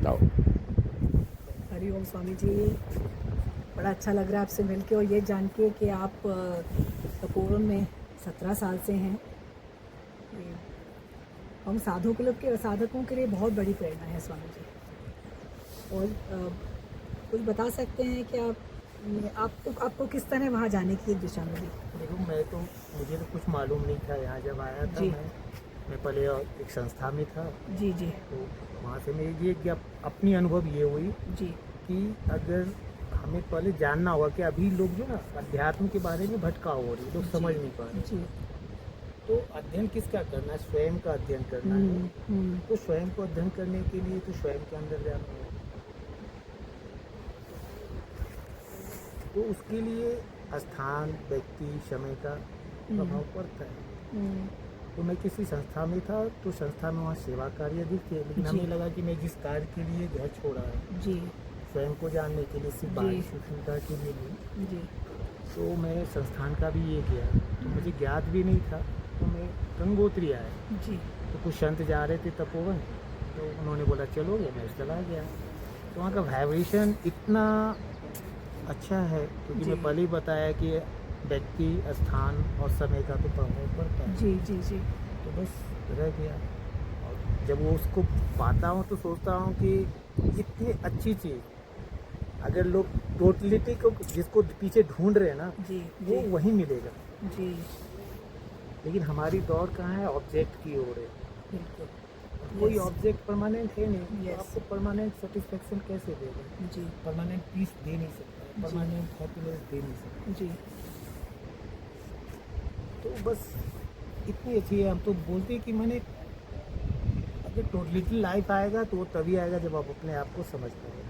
बताओ। हरिओम स्वामी जी, बड़ा अच्छा लग रहा है आपसे मिलके और ये जान के कि आप तपोवन में 17 साल से हैं। ये हम साधकों के लिए बहुत बड़ी प्रेरणा है स्वामी जी। और कुछ बता सकते हैं कि आपको किस तरह वहाँ जाने की दिशा मिली? देखो, मुझे तो कुछ मालूम नहीं था। यहाँ जब आया था जी मैं पहले एक संस्था में था। जी जी तो वहाँ से मेरी ये अपनी अनुभव ये हुई जी कि अगर हमें पहले जानना होगा कि अभी लोग जो ना अध्यात्म के बारे में भटकाव हो रही है, लोग समझ नहीं पा रहे। जी। तो अध्ययन किसका करना है? स्वयं का अध्ययन करना है। तो स्वयं को अध्ययन करने के लिए तो स्वयं के अंदर जाना है। तो उसके लिए स्थान, व्यक्ति, समय का प्रभाव पड़ता है। तो मैं किसी संस्था में था, तो संस्था में वहाँ सेवा कार्य अधिक थे, लेकिन हमें लगा कि मैं जिस कार्य के लिए घर छोड़ा है, जी स्वयं को जानने के लिए, सिर्फ बाहरी सुविधा के लिए नहीं, जी तो मैं संस्थान का भी ये किया। तो मुझे ज्ञात भी नहीं था, तो मैं गंगोत्री आया। जी तो कुछ संत जा रहे थे तपोवन, तो उन्होंने बोला चलोगे, मैं चला गया। तो वहाँ का वाइब्रेशन इतना अच्छा है, क्योंकि मैं पहले ही बताया कि व्यक्ति, स्थान और समय का तो प्रभाव पड़ता है। जी जी जी तो बस रह गया। और जब वो उसको पाता हूँ तो सोचता हूँ कि इतनी अच्छी चीज़ अगर लोग टोटलिटी को जिसको पीछे ढूंढ रहे हैं ना, जी वो वहीं मिलेगा। जी लेकिन हमारी दौड़ कहाँ है? ऑब्जेक्ट की ओर है। बिल्कुल। कोई ऑब्जेक्ट परमानेंट है नहीं, तो Yes. आपको परमानेंट सेटिस्फेक्शन कैसे देगा? जी परमानेंट पीस दे नहीं सकता, परमानेंट हैप्पीनेस दे नहीं सकता। जी तो बस इतनी अच्छी है। हम तो बोलते हैं कि मैंने अगर टोटलिटी लाइफ आएगा तो वो तभी आएगा जब आप अपने आप को समझ पाएंगे।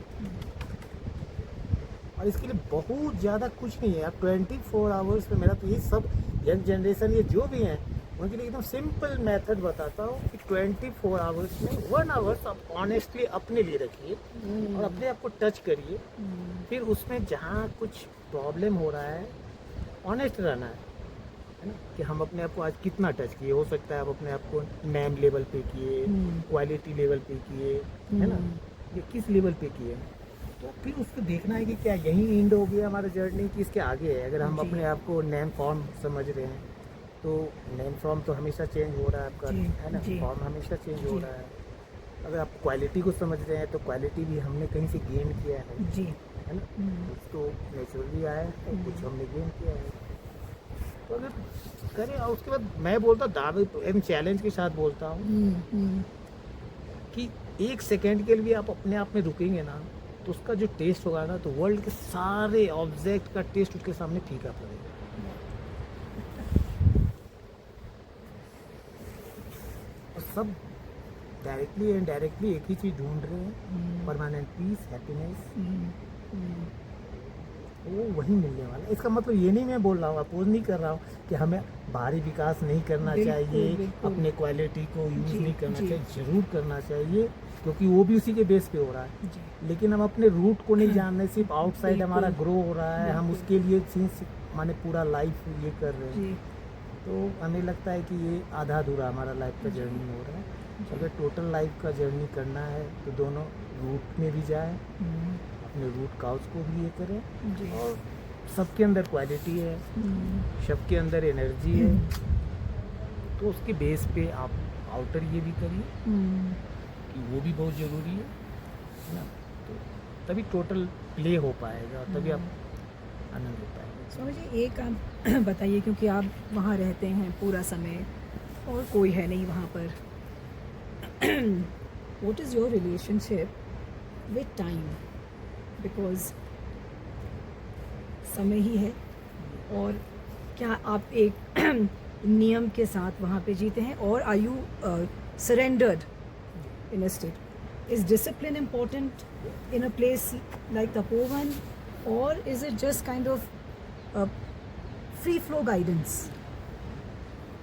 और इसके लिए बहुत ज़्यादा कुछ नहीं है। आप 24 आवर्स में, मेरा तो ये सब यंग जनरेशन ये जो भी हैं उनके लिए एकदम सिंपल मेथड बताता हूँ कि 24 आवर्स में 1 आवर्स आप ऑनेस्टली अपने लिए रखिए और अपने आप को टच करिए। फिर उसमें जहाँ कुछ प्रॉब्लम हो रहा है, ऑनेस्ट रहना है ना, कि हम अपने आप को आज कितना टच किए। हो सकता है आप अपने आप को नेम लेवल पे किए, क्वालिटी लेवल पे किए, है ना, ये किस लेवल पे किए। तो फिर उसको देखना है कि क्या यही एंड हो गया हमारा जर्नी कि इसके आगे है। अगर हम अपने आप को नेम फॉर्म समझ रहे हैं, तो नेम फॉर्म तो हमेशा चेंज हो रहा है आपका, है ना, फॉर्म हमेशा चेंज हो रहा है। अगर आप क्वालिटी को समझ रहे हैं, तो क्वालिटी भी हमने कहीं से गेन किया है, जी है ना। कुछ तो नेचुरली आया है, कुछ हमने गेन किया है। तो अगर करें, और उसके बाद मैं बोलता दावे एवं चैलेंज के साथ बोलता हूँ कि 1 सेकेंड के लिए आप अपने आप में रुकेंगे ना, तो उसका जो टेस्ट होगा ना, तो वर्ल्ड के सारे ऑब्जेक्ट का टेस्ट उसके सामने फीका पड़ेगा। और सब डायरेक्टली एंड इनडायरेक्टली एक ही चीज़ ढूंढ रहे हैं, परमानेंट पीस, हैप्पीनेस। वो वही मिलने वाला है। इसका मतलब ये नहीं मैं बोल रहा हूँ, अपोज नहीं कर रहा हूँ कि हमें बाहरी विकास नहीं करना चाहिए, अपने क्वालिटी को यूज़ नहीं करना चाहिए। ज़रूर करना चाहिए, क्योंकि वो भी उसी के बेस पे हो रहा है। लेकिन हम अपने रूट को नहीं जान रहे, सिर्फ आउटसाइड हमारा ग्रो हो रहा है, हम उसके लिए सिंस माने पूरा लाइफ ये कर रहे हैं। तो हमें लगता है कि ये आधा अधूरा हमारा लाइफ का जर्नी हो रहा है। अगर टोटल लाइफ का जर्नी करना है तो दोनों रूट में भी जाए, अपने रूट काउज को भी ये करें। और सबके अंदर क्वालिटी है, सबके अंदर एनर्जी है, तो उसके बेस पे आप आउटर ये भी करिए कि वो भी बहुत ज़रूरी है ना। तो तभी टोटल प्ले हो पाएगा, तभी आप आनंद ले पाएंगे। स्वामी जी, एक आप बताइए, क्योंकि आप वहाँ रहते हैं पूरा समय और कोई है नहीं वहाँ पर, what is your relationship with time? Because समय ही है, और क्या आप एक नियम के साथ वहाँ पे जीते हैं, और are you surrendered in a state? Is discipline important in a place like Tapovan, or is it just kind of free flow guidance?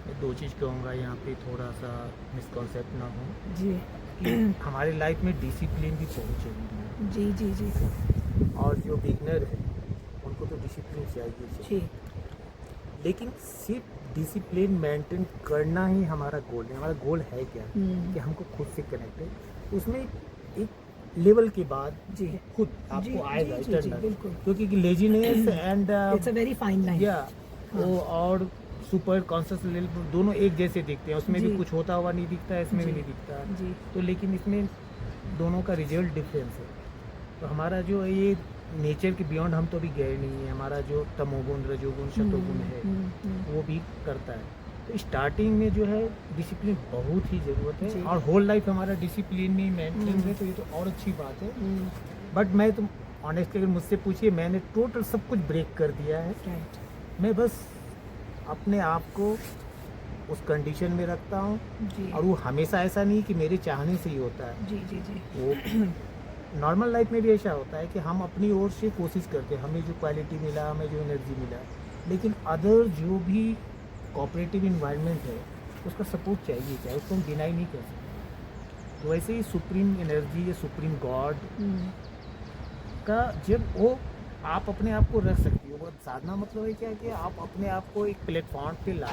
मैं 2 चीज़ कहूँगा यहाँ पे, थोड़ा सा मिसकॉन्सेप्ट ना हो जी कि हमारी लाइफ में डिसिप्लिन भी बहुत जरूरी है। जी जी जी और जो बिगनर है उनको तो डिसिप्लिन चाहिए। जी लेकिन सिर्फ डिसिप्लिन मेंटेन करना ही हमारा गोल है। हमारा गोल है क्या? कि हमको खुद से कनेक्ट है। उसमें एक लेवल के बाद जी खुद जी आपको आएगा जी जी जी इटरनल, बिल्कुल क्योंकि laziness and it's a very fine line या वो और सुपर कॉन्शियस लेवल दोनों एक जैसे दिखते हैं, उसमें भी जी कुछ होता हुआ नहीं दिखता है, इसमें भी जी नहीं दिखता है। जी तो लेकिन इसमें दोनों का रिजल्ट डिफरेंस है। तो हमारा जो ये नेचर के बियॉन्ड हम तो अभी गए नहीं है, हमारा जो तमोगुण रजोगुण शतोगुण है वो भी करता है। तो स्टार्टिंग में जो है डिसिप्लिन बहुत ही ज़रूरत जी। है, और होल लाइफ हमारा डिसिप्लिन में मेंटेन है, तो ये तो और अच्छी बात है। बट मैं तो ऑनेस्टली अगर मुझसे पूछिए, मैंने टोटल सब कुछ ब्रेक कर दिया है। राइट मैं बस अपने आप को उस कंडीशन में रखता हूँ, जी और वो हमेशा ऐसा नहीं कि मेरे चाहने से ही होता है। जी जी जी वो नॉर्मल लाइफ में भी ऐसा होता है कि हम अपनी ओर से कोशिश करते हैं, हमें जो क्वालिटी मिला, हमें जो एनर्जी मिला, लेकिन अदर जो भी कोऑपरेटिव इन्वायरमेंट है उसका सपोर्ट चाहिए, चाहे उसको हम डिनाई नहीं कर सकते। तो वैसे ही सुप्रीम एनर्जी या सुप्रीम गॉड का जब वो आप अपने आप को रख सकती हो, वो साधना मतलब है क्या कि आप अपने आप को एक प्लेटफॉर्म पे ला,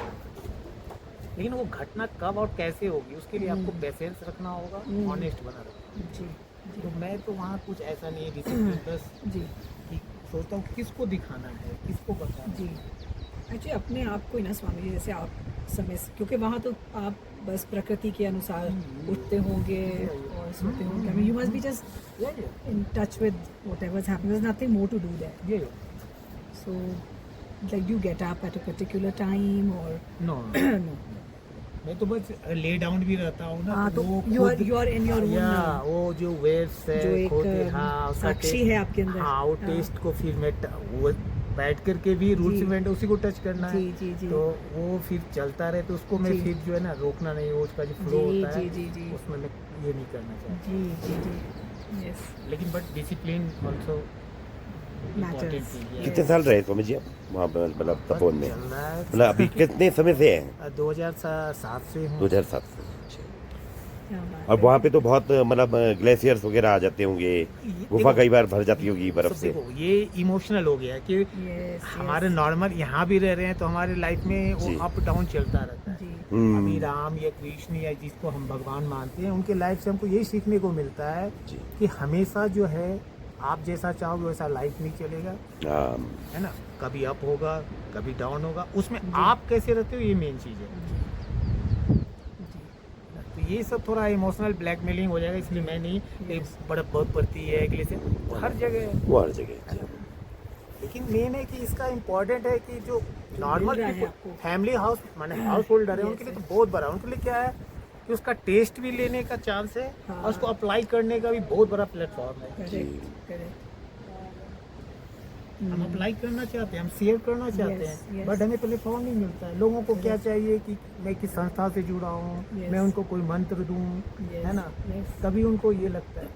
लेकिन वो घटना कब और कैसे होगी उसके लिए आपको पेशेंस रखना होगा, ऑनेस्ट बना रखना। जी तो मैं तो वहाँ कुछ ऐसा नहीं है डिसिप्लिन, बस जी कि सोचता हूँ किसको दिखाना है, किसको बताना जी है। एक्चुअली अपने आप को ही ना स्वामी जी, जैसे आप समय से, क्योंकि वहाँ तो आप बस प्रकृति के अनुसार उठते होंगे और सोते होंगे, I mean you must be just ये in touch with whatever's happening. There's nothing more to do there. ये So, like, do you get up at a particular time or no no? मैं तो बस ले डाउन भी रहता हूँ ना, हाँ, तो वो you are in your own, या वो जो वेव्स है जो एक, खुद, हाँ उसका साक्षी है आपके अंदर। हाँ वो हाँ। टेस्ट को फिर मैं वो बैठ करके भी रूल्स जी। इवेंट उसी को टच करना है। जी जी जी तो वो फिर चलता रहे, तो उसको मैं जी। फिर जो है ना रोकना नहीं, वो उसका जो फ्लो जी होता है जी जी जी उसमें मैं ये नहीं करना चाहता। जी जी जी यस लेकिन बट डिसिप्लिन ऑल्सो मैटर्स। कितने साल रहे स्वामी जी आप वहाँ पर, मतलब तपोवन में? चल रहा है मतलब अभी कितने समय से हैं? 2007 से हूँ। 2007 से। क्या बात और है। वहाँ पे तो बहुत मतलब ग्लेशियर्स वगैरह आ जाते होंगे, गुफा कई बार भर जाती होगी बर्फ सब से। देखो ये इमोशनल हो गया है कि Yes, हमारे yes. नॉर्मल यहाँ भी रह रहे हैं तो हमारे लाइफ में वो जी। अप डाउन चलता रहता है। जी अभी राम या कृष्ण या जिसको हम भगवान मानते हैं उनके लाइफ से हमको यही सीखने को मिलता है जी। कि हमेशा जो है आप जैसा चाहोगे वैसा लाइफ नहीं चलेगा, हाँ, है ना। कभी अप होगा, कभी डाउन होगा, उसमें आप कैसे रहते हो ये मेन चीज़ है। जी तो ये सब थोड़ा इमोशनल ब्लैकमेलिंग हो जाएगा, इसलिए मैं नहीं कि बर्फ बहुत पड़ती है अगले से, हर जगह है। वो हर जगह है। लेकिन मेन है कि इसका इम्पोर्टेंट है कि जो नॉर्मल मिल रहा है आपको। फैमिली हाउस माने हाउस होल्डर है उनके लिए तो बहुत बड़ा, उनके लिए क्या है कि उसका टेस्ट भी लेने का चांस है हाँ। और उसको अप्लाई करने का भी बहुत बड़ा प्लेटफॉर्म है। करेक्ट करेक्ट हम अप्लाई करना चाहते हैं, हम शेयर करना चाहते Yes, हैं, yes. बट हमें प्लेटफॉर्म नहीं मिलता है। लोगों को क्या चाहिए कि मैं किस संस्था से जुड़ा हूँ, Yes. मैं उनको कोई मंत्र दूँ, Yes, है ना। yes. तभी उनको ये लगता है।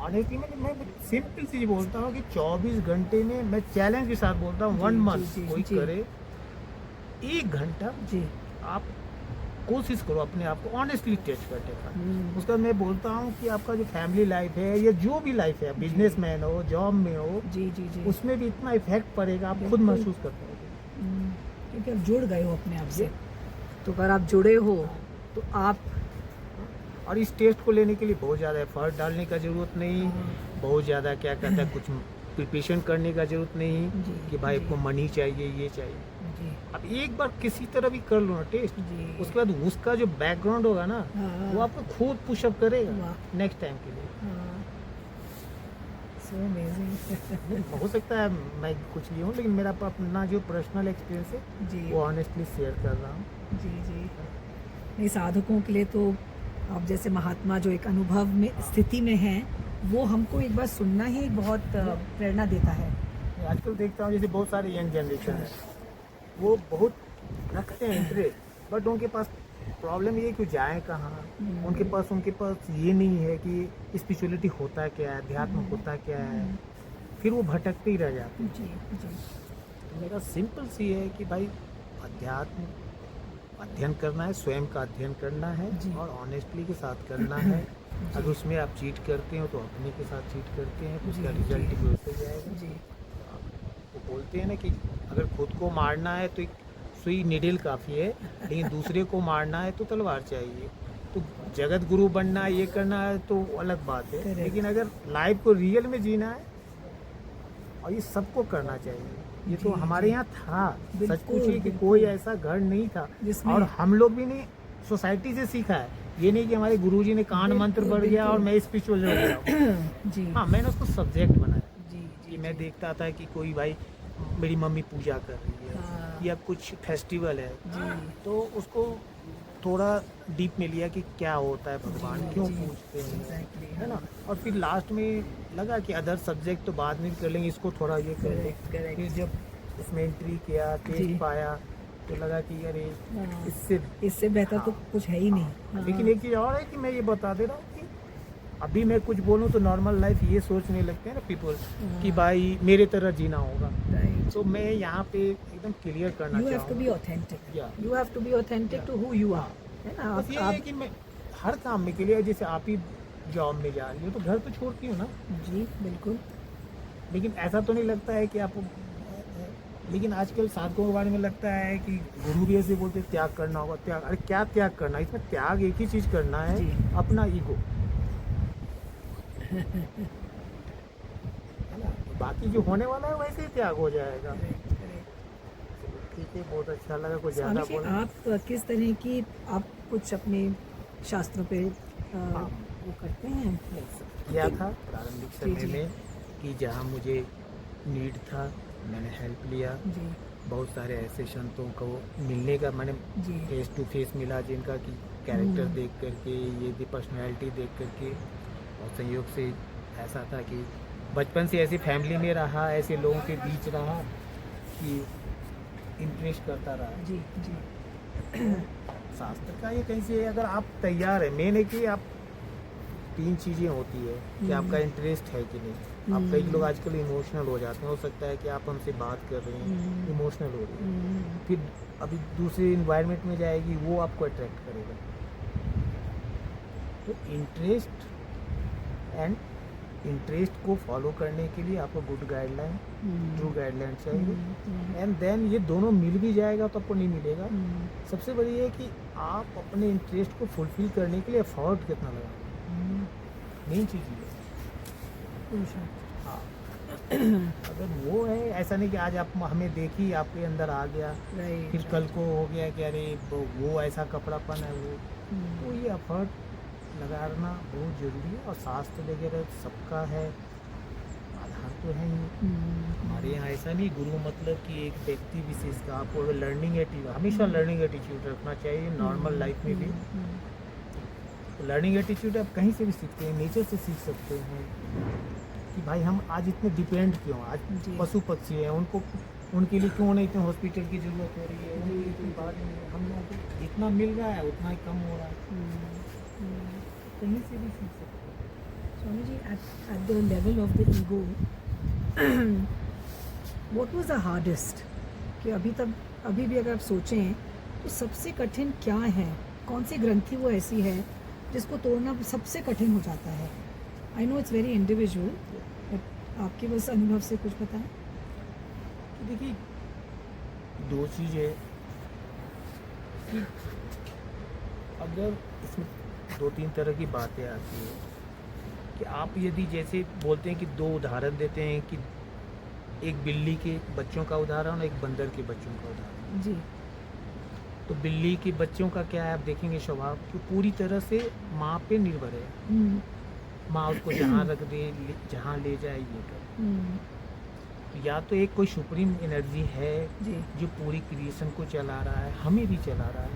ऑनेस्टली मैं सिंपल चीज बोलता हूँ कि 24 घंटे में मैं चैलेंज के साथ बोलता हूँ, 1 जी, मंथ जी, कोई जी। करे 1 घंटा जी आप कोशिश करो अपने आप को ऑनेस्टली टेस्ट करने का। उसके बाद मैं बोलता हूँ कि आपका जो फैमिली लाइफ है या जो भी लाइफ है, बिजनेसमैन हो, जॉब में हो, जी जी जी उसमें भी इतना इफेक्ट पड़ेगा, आप खुद बिल्कुल। महसूस कर पाओगे। क्योंकि आप जुड़ गए हो अपने आप से, तो अगर आप जुड़े हो तो आप और इस टेस्ट को लेने के लिए बहुत ज़्यादा एफर्ट डालने का ज़रूरत नहीं, बहुत ज़्यादा क्या कहता है कुछ प्रिपरेशन करने का ज़रूरत नहीं जी, कि भाई जी। आपको मनी चाहिए, ये चाहिए। जी आप एक बार किसी तरह भी कर लो ना टेस्ट, जी उसके बाद उसका जो बैकग्राउंड होगा ना हाँ। वो आपको खुद पुशअप करेगा वाह। नेक्स्ट टाइम के लिए। सो अमेजिंग हो सकता है मैं कुछ भी हूँ, लेकिन मेरा अपना जो पर्सनल एक्सपीरियंस है जी वो ऑनेस्टली शेयर कर रहा हूँ। जी जी नहीं, साधकों के लिए तो आप जैसे महात्मा जो एक अनुभव में स्थिति में हैं, वो हमको एक बार सुनना ही बहुत प्रेरणा देता है। मैं आजकल देखता हूँ जैसे बहुत सारे यंग जनरेशन है, वो बहुत रखते हैं इंटरेस्ट, बट उनके पास प्रॉब्लम ये है कि जाए कहाँ। उनके पास ये नहीं है कि स्पिरिचुअलिटी होता क्या है, अध्यात्म होता क्या है, फिर वो भटकते ही रह जाते हैं। जी जी तो मेरा सिंपल सी है कि भाई अध्यात्म अध्ययन करना है, स्वयं का अध्ययन करना है जी। और ऑनेस्टली के साथ करना है। अगर उसमें आप चीट करते हो तो अपने के साथ चीट करते हैं तो उसका जी, रिजल्ट जी। भी वैसे ही आएगा। जी वो बोलते हैं ना कि अगर खुद को मारना है तो एक सुई निडल काफ़ी है, लेकिन दूसरे को मारना है तो तलवार चाहिए। तो जगत गुरु बनना, ये करना है तो अलग बात है, Correct. लेकिन अगर लाइफ को रियल में जीना है और ये सबको करना चाहिए। ये तो जी, हमारे जी। यहाँ था, सच बिल्कुल, पूछिए कि बिल्कुल। कोई ऐसा घर नहीं था, जिसमें- और हम लोग भी नहीं, सोसाइटी से सीखा है। ये नहीं कि हमारे गुरुजी ने कान मंत्र बिल्कुल, पढ़ गया और बिल्कुल। मैं स्पिरिचुअल हो गया। जी हाँ, मैंने उसको सब्जेक्ट बनाया जी कि जी मैं देखता था कि कोई भाई, मेरी मम्मी पूजा कर रही है हाँ। या कुछ फेस्टिवल है, जी तो उसको थोड़ा डीप में लिया कि क्या होता है, भगवान जी, क्यों जी, पूजते हैं, exactly, है ना। हाँ। और फिर लास्ट में लगा कि अदर सब्जेक्ट तो बाद में भी कर लेंगे, इसको थोड़ा ये कर लें। Correct, correct. फिर जब इसमें एंट्री किया, जी। टेस्ट पाया, तो लगा कि अरे हाँ। इससे इससे बेहतर तो हाँ। कुछ है ही नहीं। हाँ। लेकिन एक चीज़ और है कि मैं ये बता दे रहा हूँ कि अभी मैं कुछ बोलूँ तो नॉर्मल लाइफ ये सोचने लगते हैं ना पीपल कि हाँ। भाई मेरे तरह जीना होगा। Right. तो मैं यहाँ पे एकदम क्लियर करना You have to be चाहूँगा। authentic. Yeah. You have to be authentic to who you are. है ना? बस ये है कि मैं हर काम में के लिए, जैसे आप ही जॉब में जा रही हो तो घर तो छोड़ती हो ना, जी बिल्कुल। लेकिन ऐसा तो नहीं लगता है कि आप, लेकिन आजकल साधकों के बारे में लगता है कि गुरु भी ऐसे बोलते हैं त्याग करना होगा, त्याग। अरे क्या त्याग करना है? इसमें त्याग एक ही चीज़ करना है, जी। अपना ईगो, है ना। बाकी जो होने वाला है वैसे ही त्याग हो जाएगा। Correct, correct. ठीक है, बहुत अच्छा लगा, कुछ स्वामी ज़्यादा जी, बोला। आप किस तरह की, आप कुछ अपने शास्त्रों पे हाँ। वो करते हैं? किया था प्रारंभिक जी, समय जी। में कि जहाँ मुझे नीड था मैंने हेल्प लिया। जी बहुत सारे ऐसे संतों को मिलने का मैंने जी फेस टू फेस मिला, जिनका कि कैरेक्टर हम्म। देख करके, ये पर्सनैलिटी देख करके, और संयोग से ऐसा था कि बचपन से ऐसी फैमिली में रहा, ऐसे लोगों के बीच रहा कि इंटरेस्ट करता रहा। जी जी शास्त्र का ये कहीं से अगर आप तैयार है, मेन है कि आप, तीन चीज़ें होती है कि आपका इंटरेस्ट है कि नहीं। आप कई लोग आजकल इमोशनल हो जाते हैं, हो सकता है कि आप हमसे बात कर रहे हैं, इमोशनल हो रही है, फिर अभी दूसरे इन्वायरमेंट में जाएगी, वो आपको अट्रैक्ट करेगा। तो इंटरेस्ट एंड इंटरेस्ट को फॉलो करने के लिए आपको गुड गाइडलाइन, ट्रू गाइडलाइन चाहिए, एंड देन ये दोनों मिल भी जाएगा तो आपको नहीं मिलेगा। सबसे बड़ी है कि आप अपने इंटरेस्ट को फुलफिल करने के लिए एफर्ट कितना लगाएं, मेन चीज़ ये है। हाँ, अगर वो है, ऐसा नहीं कि आज आप हमें देखी, आपके अंदर आ गया, राइट फिर कल को हो गया कि अरे वो ऐसा कपड़ापन है, वो, तो ये एफर्ट लगाना बहुत ज़रूरी है। और शास्त्र वगैरह सबका है, आधार तो है ही। हमारे यहाँ ऐसा नहीं, गुरु मतलब कि एक व्यक्ति विशेष का, आपको अगर लर्निंग एटीट्यूड, हमेशा लर्निंग एटीट्यूड रखना चाहिए नॉर्मल लाइफ में भी। तो लर्निंग एटीट्यूड आप कहीं से भी सीखते हैं, नेचर से सीख सकते हैं कि भाई हम आज इतने डिपेंड क्यों, आज जी। पशु पक्षी हैं, उनको, उनके लिए क्यों नहीं इतने हॉस्पिटल की ज़रूरत हो रही है, उनके लिए कोई बात नहीं है, हम लोगों को जितना मिल रहा है उतना ही कम हो रहा है, कहीं से भी सीख सकते हैं। Swami ji, at the level of the ego, what was the hardest? कि अभी भी अगर आप सोचें तो सबसे कठिन क्या है? कौन सी ग्रंथि वो ऐसी है जिसको तोड़ना सबसे कठिन हो जाता है? I know it's very individual, but आपके बस अनुभव से कुछ बताएं। तो देखिए, दो चीज़ें कि अगर इसमें दो तीन तरह की बातें आती हैं कि आप यदि जैसे बोलते हैं कि दो उदाहरण देते हैं कि एक बिल्ली के बच्चों का उदाहरण और एक बंदर के बच्चों का उदाहरण। जी तो बिल्ली के बच्चों का क्या है, आप देखेंगे स्वभाव कि पूरी तरह से माँ पे निर्भर है, माँ उसको जहाँ रख दे, जहाँ ले जाए, ये कर। या तो एक कोई सुप्रीम एनर्जी है जी जो पूरी क्रिएशन को चला रहा है, हमें भी चला रहा है,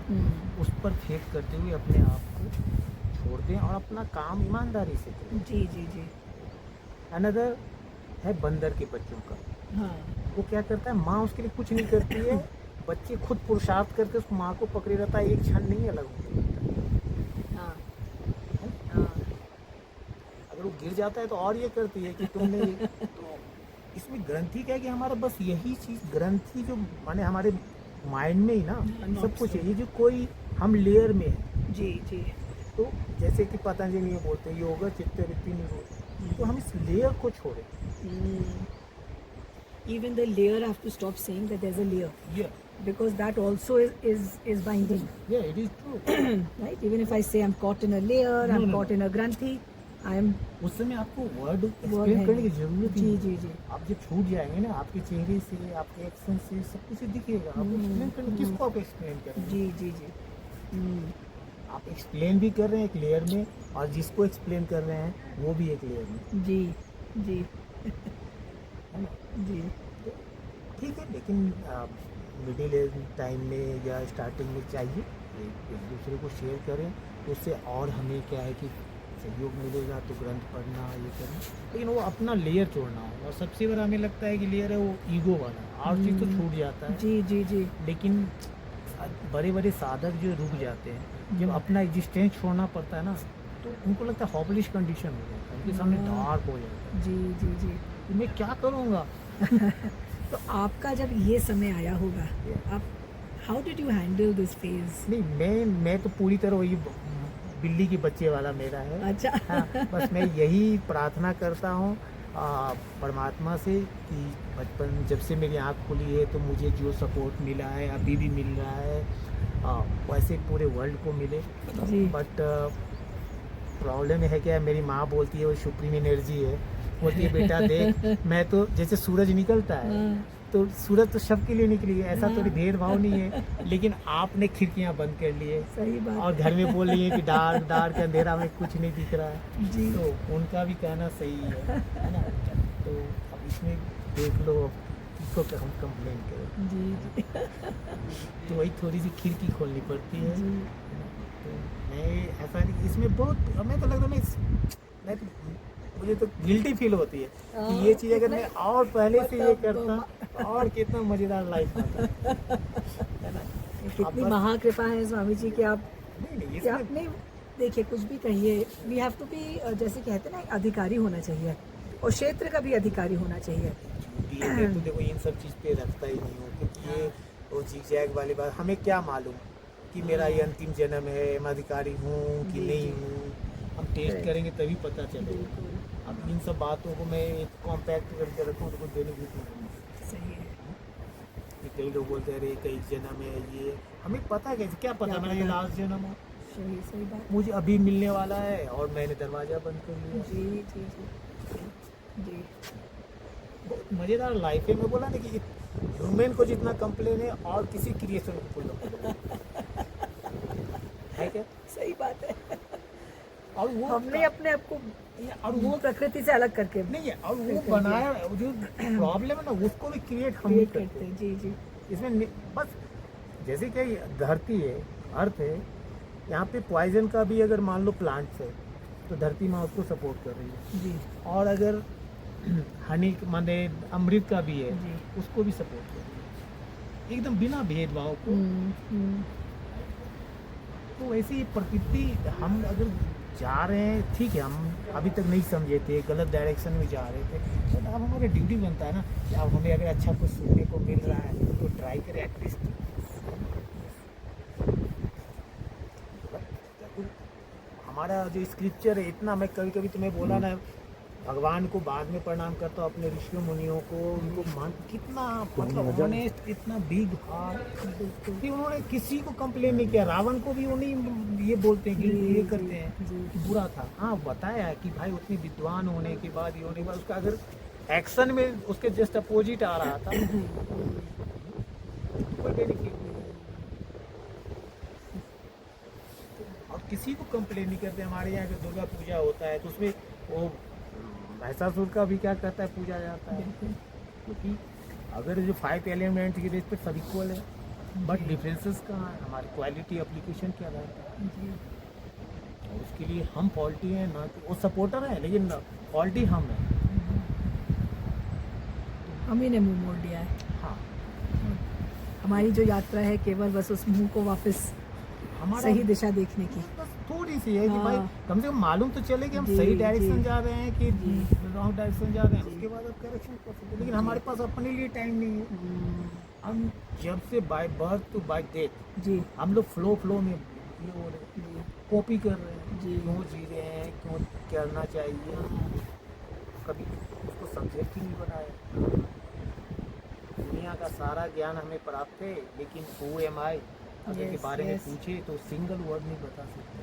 उस पर फेथ करते हुए अपने आप को छोड़ दें और अपना काम ईमानदारी से करें। जी जी जी अनदर है बंदर के बच्चों का, हाँ वो क्या करता है, माँ उसके लिए कुछ नहीं करती है, बच्चे खुद पुरुषार्थ करके उस माँ को पकड़े रहता है, एक क्षण नहीं अलग होता हाँ है। हाँ अगर वो गिर जाता है तो और ये करती है कि तुमने तो इसमें ग्रंथि क्या है कि हमारा बस यही चीज़, ग्रंथि जो माने हमारे माइंड में ही ना सब कुछ है, ये जो कोई हम लेयर में है। जी जी तो जैसे कि पतंजलि ये बोलते हैं योगा चित्त वृत्ति निरोध, तो हम इस लेयर को छोड़ें। even the layer have to stop saying that there's a layer. ये because that also is binding. Yeah, it is true. Right? Even if I say I'm caught in a layer, No, I'm no, caught in a granthi, I'm उस समय आपको word word explain है करने की नहीं। जरूरत ही जी नहीं। जी जी आप जब छूट जाएंगे ना, आपके चेहरे से, आपके एक्शन से सब कुछ दिखेगा। आप एक्सप्लेन करने, किसको आप एक्सप्लेन करेंगे? जी जी जी हम्म, आप एक्सप्लेन भी कर रहे हैं एक लेयर में, और जिसको एक्सप्लेन कर रहे हैं वो भी एक लेयर में, जी जी है ना? जी तो ठीक है, लेकिन मिडिल एज टाइम में या स्टार्टिंग में चाहिए एक दूसरे को शेयर करें, तो उससे और हमें क्या है कि सहयोग मिलेगा। तो ग्रंथ पढ़ना, ये करना, लेकिन वो अपना लेयर छोड़ना है। और सबसे बड़ा हमें लगता है कि लेयर है वो ईगो वाला, और चीज़ तो छूट जाता है। जी जी जी लेकिन बड़े बड़े साधक जो रुक जाते हैं, जब अपना एग्जिस्टेंस छोड़ना पड़ता है ना, तो उनको लगता है हॉपलेस कंडीशन हो जाता है, उनके सामने डार्क हो जाता है जी जी जी कि मैं क्या करूँगा। तो आपका जब ये समय आया होगा, आप how did you handle this phase? नहीं, मैं तो पूरी तरह वही बिल्ली के बच्चे वाला मेरा है। अच्छा हाँ, बस मैं यही प्रार्थना करता हूँ परमात्मा से कि बचपन जब से मेरी आँख खुली है तो मुझे जो सपोर्ट मिला है, अभी भी मिल रहा है, वैसे पूरे वर्ल्ड को मिले। जी बट प्रॉब्लम है क्या, मेरी माँ बोलती है वो सुप्रीम एनर्जी है, बोलती है बेटा देख, मैं तो जैसे सूरज निकलता है हाँ, तो सूरज तो सबके लिए निकली है, ऐसा तो हाँ। भेदभाव नहीं है, लेकिन आपने खिड़कियाँ बंद कर ली है सही बात और घर में बोल रही है कि डार्क डार्क अंधेरा में कुछ नहीं दिख रहा है। जी तो उनका भी कहना सही है ना? तो अब इसमें देख लो, किसको हम कंप्लेन करें। जी जी तो वही थोड़ी सी खिड़की खोलनी पड़ती है। जी तो मैं ऐसा नहीं, इसमें बहुत हमें तो लगता है मैं तो मुझे तो गिल्टी फील होती है कि ये चीज़ अगर मैं और पहले से ये करता और कितना मज़ेदार लाइफ होता। कितनी बस- महाकृपा है स्वामी जी कि आप नहीं, कि आपने देखिए कुछ भी कहिए, वी हैव टू बी, जैसे कहते हैं ना, एक अधिकारी होना चाहिए और क्षेत्र का भी अधिकारी होना चाहिए। मैं तो देखो इन सब चीज़ पे रखता ही नहीं हूँ, क्योंकि ये वो zigzag वाली बात, हमें क्या मालूम कि मेरा ये अंतिम जन्म है, मैं अधिकारी हूँ कि जी, नहीं जी। हूँ। हम टेस्ट Correct. करेंगे तभी पता चलेगा। बिल्कुल अब इन सब बातों को मैं एक कॉम्पैक्ट करके रखूँ तो कुछ देने की नहीं। सही है। कि कई लोग बोलते हैं अरे कई जन्म है, ये हमें पता कैसे, क्या पता क्या मेरा ये पता? लास्ट जन्म हो, सही सही बात। मुझे अभी मिलने वाला है और मैंने दरवाज़ा बंद कर लिया। जी जी जी जी बहुत मज़ेदार लाइफ है। मैं बोला ना कि ह्यूमन को जितना कंप्लेन है और किसी क्रिएशन को कोई है क्या? सही बात है। और वो हमने अपने आप को और वो प्रकृति से अलग करके नहीं है, और वो करके बनाया जो प्रॉब्लम है ना, उसको भी क्रिएट हम ही क्रिएट करते करते हैं। हैं। जी जी इसमें बस जैसे कि धरती है, अर्थ है, यहाँ पे पॉइजन का भी अगर मान लो प्लांट्स है तो धरती माँ उसको सपोर्ट कर रही है, जी और अगर हनी माने अमृत का भी है जी। उसको भी सपोर्ट कर रही है, एकदम बिना भेदभाव को। हम्म। तो वैसे ही प्रकृति, हम अगर जा रहे हैं ठीक है, हम अभी तक नहीं समझे थे, गलत डायरेक्शन में जा रहे थे, तो अब हमारा ड्यूटी बनता है ना कि अब हमें अगर अच्छा कुछ सुनने को मिल रहा है तो ट्राई करें एटलीस्ट। हमारा जो स्क्रिप्चर है इतना, मैं कभी कभी तुम्हें बोला ना, भगवान को बाद में प्रणाम करता हूँ, अपने ऋषियों मुनियों को, उनको मान कितना मतलब ऑनेस्ट, इतना बिग हार्ट कि उन्होंने किसी को कंप्लेन नहीं किया। रावण को भी उन्हीं ये बोलते हैं कि जी, ये जी, करते हैं जी। कि बुरा था। हाँ, बताया कि भाई उतने विद्वान होने के बाद, ये होने के बाद उसका अगर एक्शन में उसके जस्ट अपोजिट आ रहा था तो कोई बेनिफिट नहीं। और किसी को कंप्लेन नहीं करते। हमारे यहाँ जो दुर्गा पूजा होता है तो उसमें वो महिषासुर का भी क्या कहता है, पूजा जाता है, क्योंकि अगर जो 5 एलिमेंट की बेस पे सब इक्वल है, बट डिफरेंसेस कहाँ है, हमारी क्वालिटी एप्लीकेशन क्या रहता है। जी और उसके लिए हम फॉल्टी हैं ना, कि वो सपोर्टर हैं लेकिन फॉल्टी हम हैं। हम ही ने मुंह मोड़ दिया है। हाँ, हमारी जो यात्रा है केवल बस उस मुंह को वापस हमारा सही दिशा देखने की। बस थोड़ी सी है कि हाँ। भाई कम से कम मालूम तो चले कि हम जी, सही डायरेक्शन जी। जा रहे हैं कि जी। रॉन्ग डायरेक्शन जा रहे हैं, जी। उसके बाद अब करेक्शन कर सकते हैं। लेकिन हमारे पास अपने लिए टाइम नहीं है। हम जब से by birth to by death जी हम लोग फ्लो में ये हो रहे हैं, जी कॉपी कर रहे हैं, जी। क्यों जी रहे हैं, क्यों करना चाहिए, कभी उसको सब्जेक्ट ही नहीं बनाया। दुनिया दुनिया का सारा ज्ञान हमें प्राप्त है, लेकिन हु एम आई अगर के Yes, बारे में yes. पूछे तो सिंगल वर्ड नहीं बता सकते।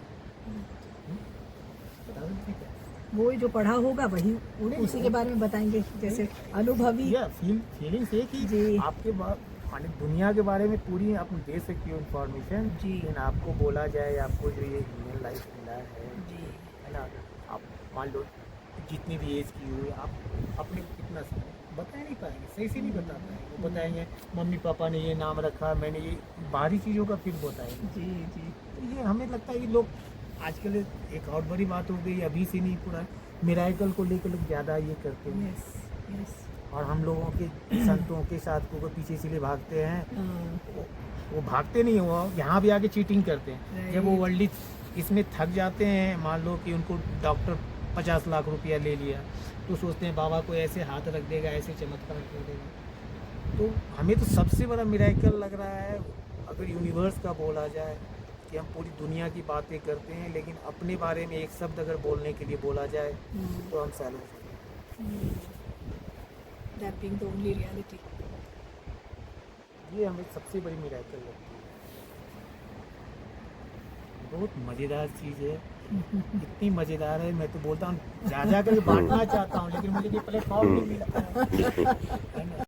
बता सकते क्या? वो जो पढ़ा होगा वही नहीं, उसी के बारे में बताएंगे, जैसे अनुभवी। या फीलिंग्स है कि जी। आपके माने दुनिया के बारे में पूरी आप दे सकती हो इन्फॉर्मेशन, जी। लेकिन आपको बोला जाए आपको जो ये ह्यूमन लाइफ मिला है जी ना, आप मान लो जितनी भी एज की हुई आप अपने कितना समय बता नहीं पाएंगे, सही से नहीं बता पाएंगे। वो बताएंगे मम्मी पापा ने ये नाम रखा, मैंने ये बाहरी चीज़ों का फिर बताएंगे। जी जी तो ये हमें लगता है कि लोग आजकल एक और बड़ी बात हो गई, अभी से नहीं पूरा मिराकल को लेकर लोग ज़्यादा ये करते हैं, यस यस। और हम लोगों के संतों के साधकों को पीछे इसलिए भागते हैं। वो भागते नहीं, वो यहाँ भी आके चीटिंग करते हैं। जब वो Right. वर्ल्ड इसमें थक जाते हैं, मान लो कि उनको डॉक्टर 50 लाख रुपया ले लिया, तो सोचते हैं बाबा को ऐसे हाथ रख देगा, ऐसे चमत्कार कर देगा। तो हमें तो सबसे बड़ा मिराकल लग रहा है अगर यूनिवर्स का बोला जाए कि हम पूरी दुनिया की बातें करते हैं, लेकिन अपने बारे में एक शब्द अगर बोलने के लिए बोला जाए तो हम साइलेंस हो जाएं। That being the only reality. ये हमें सबसे बड़ी मिराकल लगती है। बहुत मज़ेदार चीज़ है, इतनी मज़ेदार है, मैं तो बोलता हूँ जा कर बांटना चाहता हूँ, लेकिन मुझे प्लेटफॉर्म नहीं मिलता है ना।